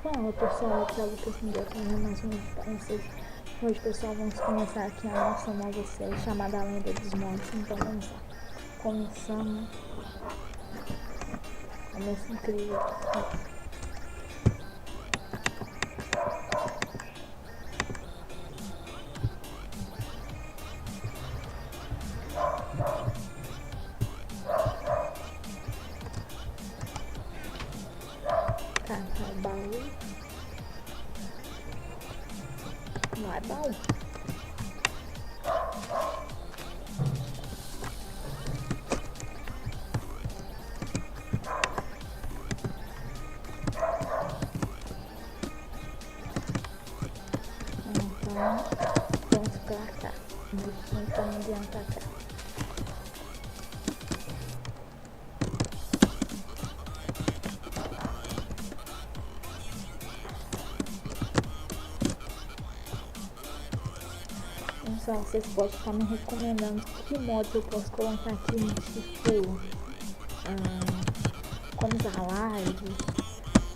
Fala pessoal, aqui é o Lucas Miguel trazendo mais um vídeo para vocês. Hoje pessoal, vamos começar aqui a nossa nova série chamada A Lenda dos Montes. Então vamos lá, começando. Começo incrível. Tá, baú. Não é baú. Então, vamos pra cá. Então, adianta cá. Pessoal, vocês podem estar me recomendando que modo eu posso colocar aqui no tipo como usar live,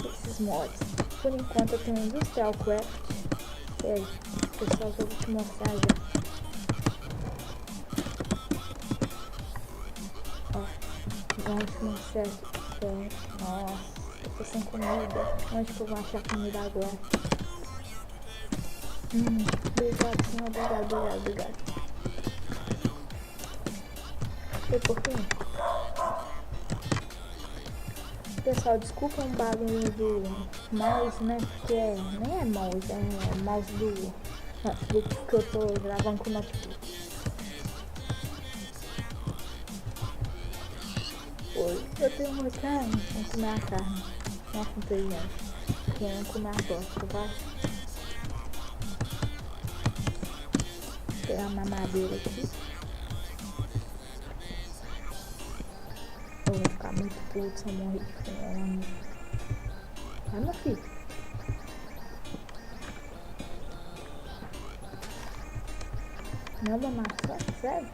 esses mods. Por enquanto eu tenho Industrial Craft, pessoal, que eu vou te mostrar já. Ó, vamos te mostrar aqui. Nossa, eu tô sem comida. Onde que eu vou achar comida agora? Obrigado, senhor, obrigado. Foi pouquinho. Pessoal, desculpa um barulho do mouse, né? Porque nem é mouse, é mouse do que eu tô gravando com o notebook. Oi, eu tenho uma carne, vamos comer a carne. Nossa, não tem gente. Querendo comer a bosta, vai. Vou pegar uma madeira aqui. Eu vou ficar muito puto se eu morrer de fome. Vai, meu filho. Não, uma maçã? Sério?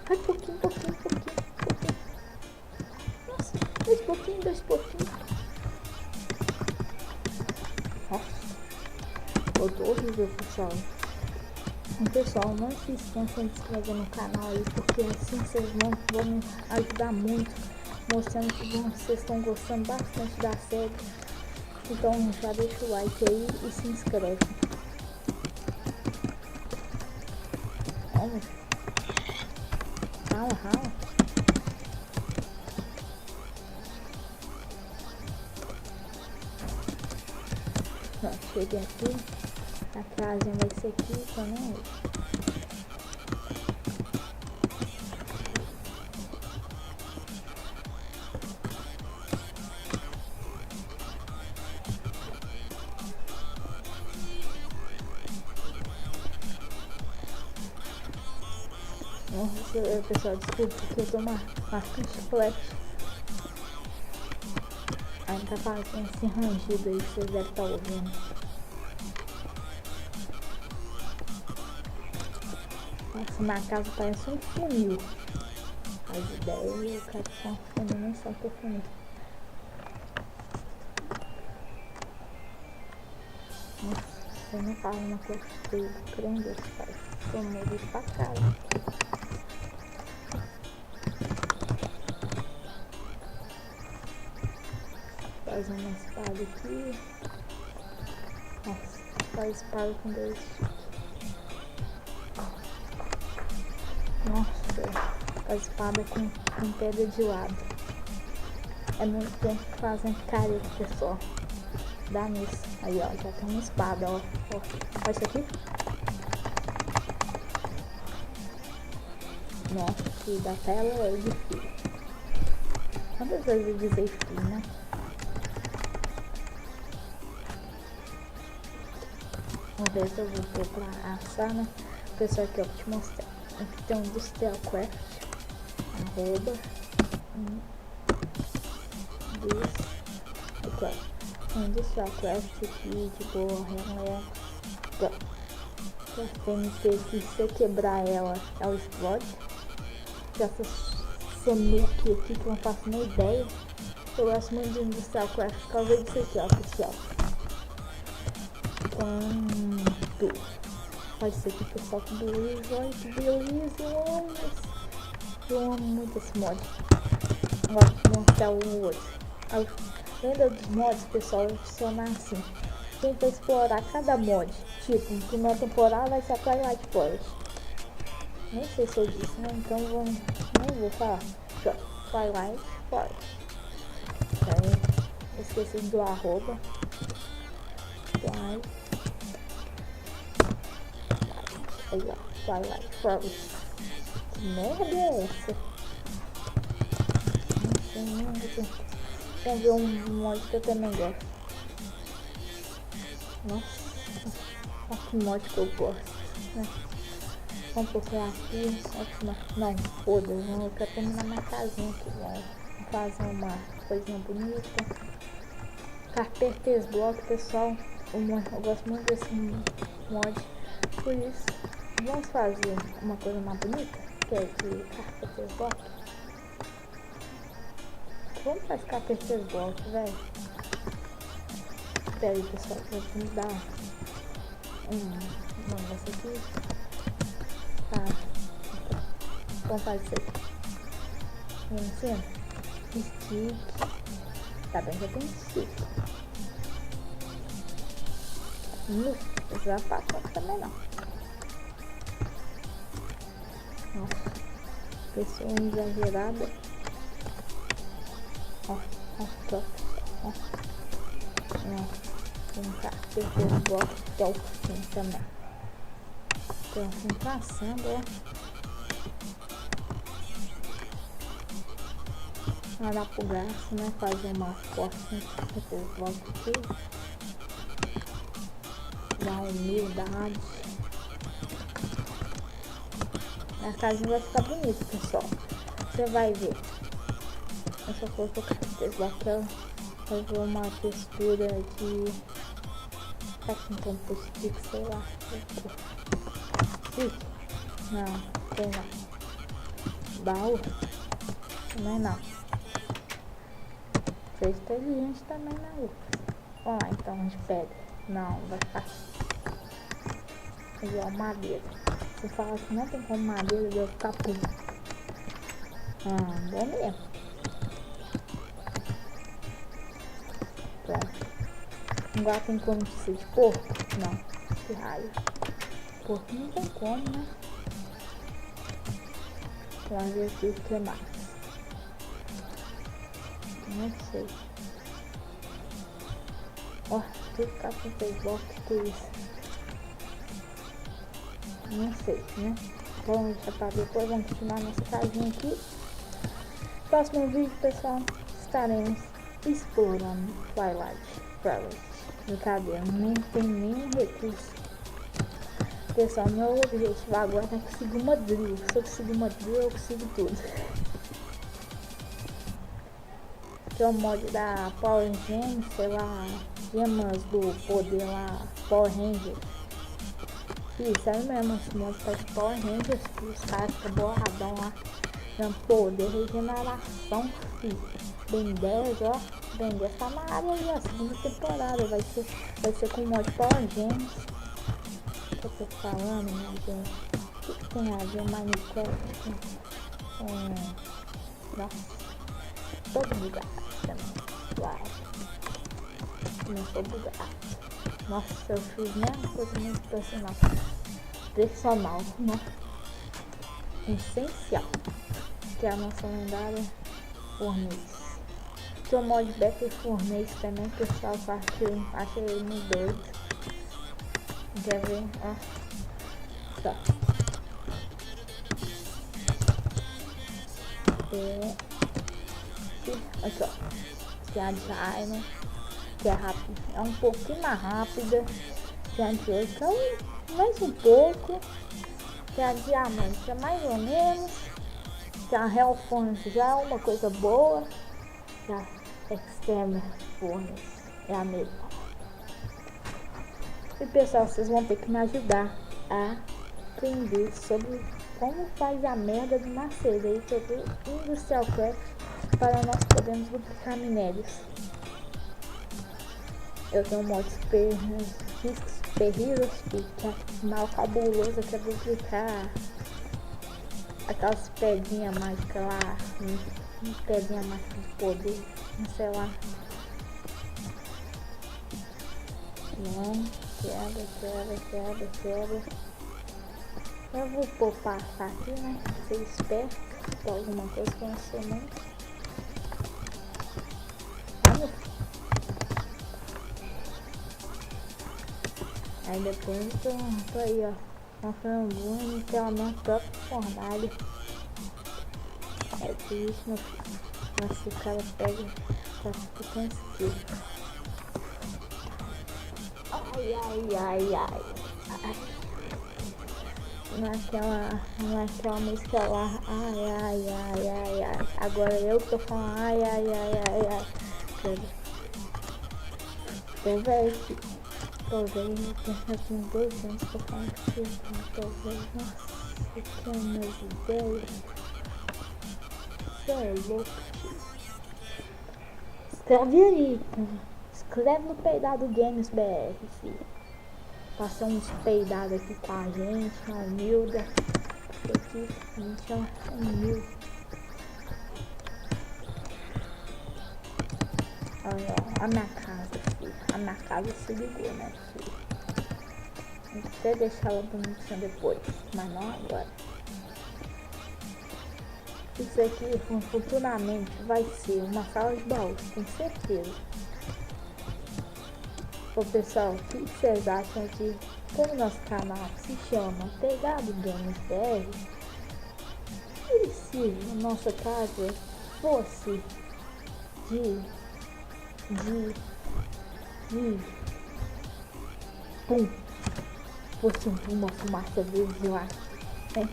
Ai, pouquinho. Nossa, dois pouquinhos. Nossa, eu tô horrível, pessoal. Pessoal, não se esqueçam de se inscrever no canal aí, porque assim vocês vão me ajudar muito, mostrando que vocês estão gostando bastante da série. Então já deixa o like aí e se inscreve. Vamos. Rala. Pronto, cheguei aqui. A casinha vai ser aqui também. Nossa, pessoal, desculpa, porque eu tô marcando chocolate. Aí tá fazendo esse rangido aí que vocês devem estar ouvindo. Nossa, minha casa parece um funil. As ideias eu quero que um funil, nem só que eu funil. Nossa, você não fala uma coisa feia, crendo Deus, pai. Tô medo pra cara. Faz uma espada aqui. Nossa, faz espada com dois. Nossa, a espada com pedra de lado. É muito tempo que fazem careta, pessoal. Dá nisso. Aí, ó, já tem uma espada, ó. Olha isso aqui. Nossa, filho, da tela é de fio. Quantas vezes eu dizei fio, né? Vamos ver se eu vou pôr pra assar, né? Pessoal, aqui, ó, vou te mostrar. Aqui tem um Industrial Craft, arroba, aqui ó, um Industrial Craft aqui, tipo, essa TNT aqui, se eu quebrar ela explode. Essa sonuque aqui que eu não faço nem ideia, Eu gosto muito de Industrial Craft por causa disso aqui, ó, pessoal. Quanto? Pode ser que o pessoal, que beleza, olha que beleza, eu amo muito esse mod. Agora vou mostrar o outro. A lenda dos mods, pessoal, vai funcionar assim. Tenta explorar cada mod. Tipo, na primeira temporada vai ser a Twilight Forest. Nem sei se eu disse, né? Então nem vou falar. Twilight Forest. Aí, esqueci do arroba. Twilight Forest. Que merda é essa? Não sei. Vamos ver um mod que eu também gosto. Nossa, olha que mod que eu gosto, né? Vamos procurar aqui. Não, foda-se, eu quero terminar minha casinha aqui. Vamos fazer uma coisinha bonita. Carpenters Block, pessoal. Eu gosto muito desse mod. Por isso, vamos fazer uma coisa mais bonita, que é de Carpenters Block. Vamos fazer Carpenters Block, velho. Espera aí, pessoal, vamos dar um negócio aqui. Tá. Vamos fazer isso aqui. Vamos em cima. Stick. Tá bem, já tem stick. Não já passou também não. Nossa. Pessoa exagerada. Ó. Vamos cá, terceiro bloco que é o fim também. Então assim passando, ó. Vai dar pro gasto, né? Fazer uma corte no terceiro bloco aqui. Dar humildade. A casinha vai ficar bonita, pessoal. Você vai ver. Eu só coloquei o bloco. Fazer uma textura de assim como stick, sei lá. Stick? Não, tem não. Baú? Também não. Foi inteligente também não. Vamos lá então, de pedra. Não, vai ficar igual madeira. Se falar que não tem como madeira, vai ficar puto. Bom mesmo. Agora tem como ser de porco? Não, que raio. Porco não tem como, né? Vamos ver aqui o que mais. Não sei. Ó, tudo Carpenters Block, que isso? Não sei, né? Vamos deixar pra depois, vamos continuar nossa casinha aqui. Próximo vídeo, pessoal, estaremos explorando Twilight Forest. Brincadeira, nem tem nenhum recurso. Pessoal, meu objetivo agora é conseguir uma drill. Se eu conseguir uma drill, eu consigo tudo. Tem o mod da Power Rangers, sei lá, gemas do poder lá, Power Rangers. Isso aí mesmo, esse mod tá de Power Rangers, os caras ficam boladão lá. Tem poder, regeneração, filho. Ben 10, ó. Ben 10 tá na área aí, ó. Segunda temporada. Vai ser com o mod Power Games. O que eu tô falando, meu Deus? O que tem a ver Minecraft? Nossa. Todo bugado também. Claro. Começou bugado. Nossa, eu fiz mesmo coisa muito personal. Personal, né? Essencial. Que é a nossa lendária Fornês. Tem o mod Better Fornês também, pessoal, achei ele muito doido. Quer ver? Ó. Tá. Aqui, ó. Tem a de Iron, que é rápido. É um pouquinho mais rápida. Tem a de ouro, então mais um pouco. Tem a diamante, que é mais ou menos. Tem a Hellfurnace, já é uma coisa boa. Já Extreme Furnace é a mesma. E pessoal, vocês vão ter que me ajudar a aprender sobre como faz a merda do Macedo aí, sobre Industrial Craft. para nós podermos duplicar minérios. Eu tenho um modo Super Heroes, que é mal cabuloso, que é duplicar aquelas pedrinhas mágicas lá, pedrinha mágica de poder, não sei lá. Não, quebra. Eu vou poupar aqui, né? Ser esperto pra alguma coisa que eu não sei não. Aí depois eu tô aí, ó, comprando um que é o meu próprio fornalho. É isso, meu filho. Mas se o cara pega, tá ficando skill. Ai. Naquela música lá, ai. Agora eu que tô falando, ai. Tô velho, eu tenho 2 anos que eu falo que eu tô velho, nossa, eu tenho minhas ideias, você é louco, escreve aí, escreve no peidado Games BR, filho. Passou uns peidados aqui com a gente, a humilda. Aqui, a gente é humilde. Olha, a minha casa, filho. A minha casa se ligou, né, filho? Vou até deixar ela bonitinha depois, mas não agora. Isso aqui, futuramente, vai ser uma sala de baús, com certeza. Ô pessoal, o que vocês acham que, como nosso canal se chama Peidado Games BR, e se a nossa casa fosse fosse uma fumaça verde lá, hein?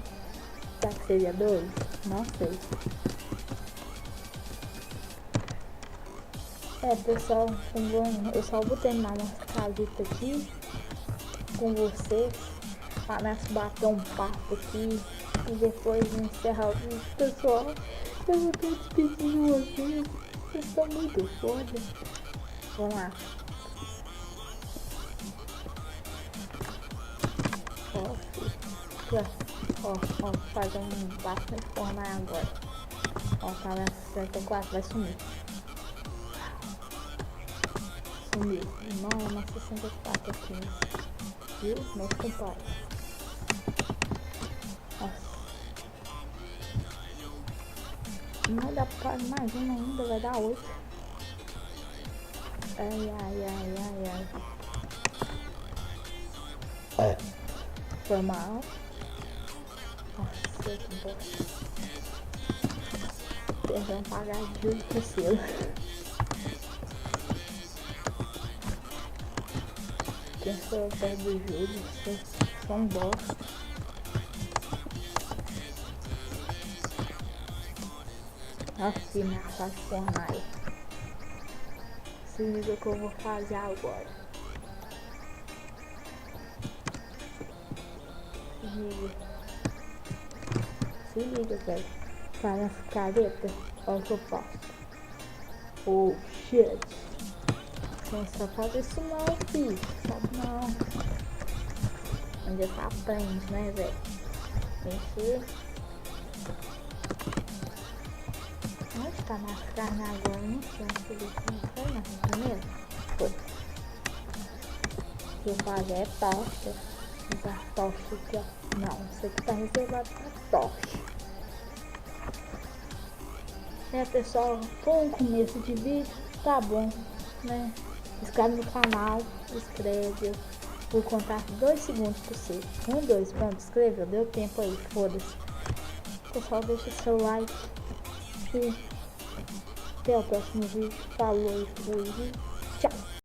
Será que seria 2? Não sei. Pessoal, eu só vou terminar nossa casita aqui com vocês, para nós bater um papo aqui e depois encerrar o vídeo. Pessoal, eu vou estar despedindo vocês, vocês estão muito foda. Vamos lá. Ó, fazer um bastante formal agora. Ó, tá na 64, vai sumir. Sumiu. Não, na 64 aqui. Viu? Meu compadre. Nossa. Não vai dar pra mais uma ainda, vai dar 8. Ai. Foi mal. Nossa, que bosta. Perdão, pagar de juros pro selo. Quem sou perto do juros, vocês são bosta. Nossa, minha fase fornalha. Se liga o que eu vou fazer agora. Se liga, velho. Para essa careta, olha o que eu faço. Oh, shit. Não só fazer isso não, filho. Sabe não. Onde tá aprende, né, velho? Mexer. Onde tá minha carne agora? Não sei se ele foi na primeira. Foi. O que eu fazer é tocha. Tá tocha aqui, ó. Não, isso aqui tá reservado pra tocha. Pessoal, foi um começo de vídeo, tá bom, né? Se inscreve no canal, escreve. Vou contar 2 segundos pra você. 1, 2, pronto, escreveu, deu tempo aí, foda-se. Pessoal, deixa seu like e até o próximo vídeo. Falou e fui. Tchau.